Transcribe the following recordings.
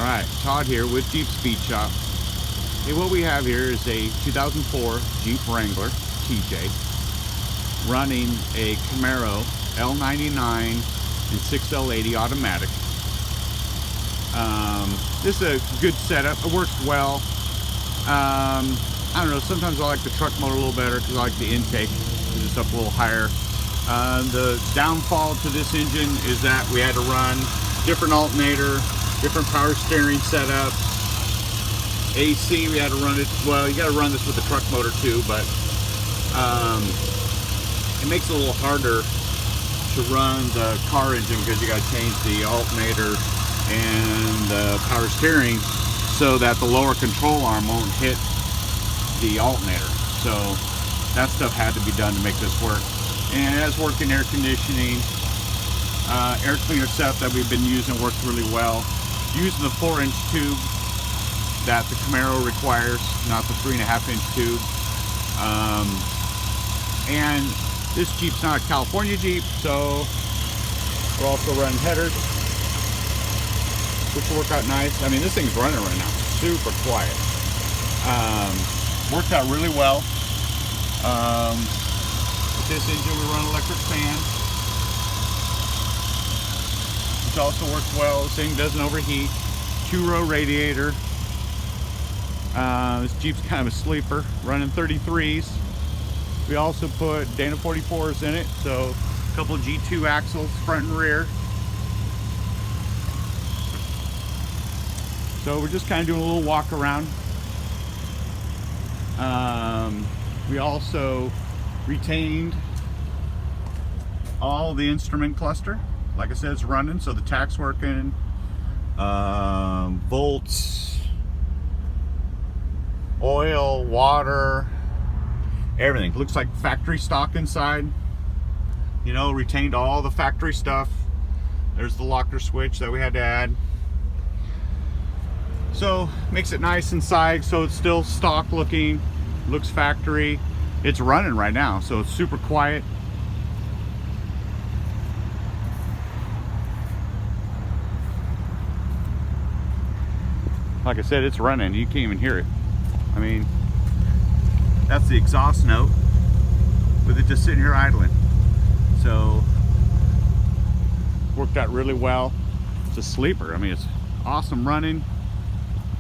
Alright, Todd here with Jeep Speed Shop. Hey, what we have here is a 2004 Jeep Wrangler TJ running a Camaro L99 and 6L80 automatic. This is a good setup. It works well. I don't know, sometimes I like the truck motor a little better because I like the intake. It's just up a little higher. The downfall to this engine is that we had to run different alternator, different power steering setup, AC. We had to run it, well, you got to run this with the truck motor too, but it makes it a little harder to run the car engine because you got to change the alternator and the power steering so that the lower control arm won't hit the alternator. So that stuff had to be done to make this work. And it has working air conditioning. Air cleaner set that we've been using works really well. Using the 4-inch tube that the Camaro requires, not the 3.5-inch tube. And this Jeep's not a California Jeep, so we're also running headers, which will work out nice. I mean, this thing's running right now, super quiet. Worked out really well. With this engine, we run electric fan, which also works well. This thing doesn't overheat. 2-row radiator. This Jeep's kind of a sleeper, running 33s. We also put Dana 44s in it, so a couple of G2 axles, front and rear. So we're just kind of doing a little walk around. We also retained all the instrument cluster. Like I said, it's running, so the tach's working. Volts, oil, water, everything. Looks like factory stock inside. You know, retained all the factory stuff. There's the locker switch that we had to add. So makes it nice inside, so it's still stock looking, looks factory. It's running right now, so it's super quiet. Like I said, it's running. You can't even hear it. I mean, that's the exhaust note with it just sitting here idling. So worked out really well. It's a sleeper. I mean, it's awesome running,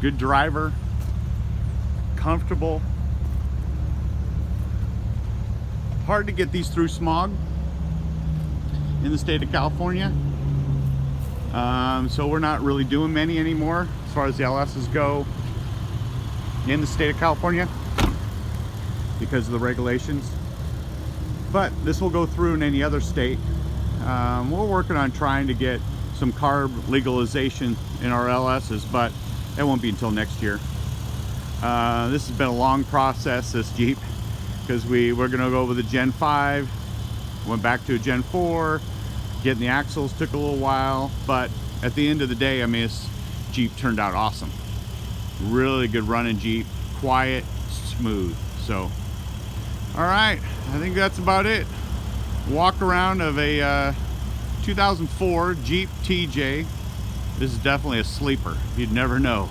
good driver, comfortable. Hard to get these through smog in the state of California. So we're not really doing many anymore as far as the LSs go in the state of California because of the regulations. But this will go through in any other state. We're working on trying to get some carb legalization in our LSs, but it won't be until next year. This has been a long process, this Jeep, because we're going to go with a Gen 5, went back to a Gen 4. Getting the axles took a little while, but at the end of the day, I mean, this Jeep turned out awesome. Really good running Jeep, quiet, smooth. So, all right, I think that's about it. Walk around of a 2004 Jeep TJ. This is definitely a sleeper. You'd never know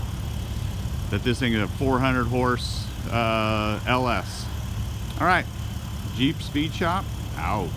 that this thing is a 400 horse LS. All right, Jeep Speed Shop out.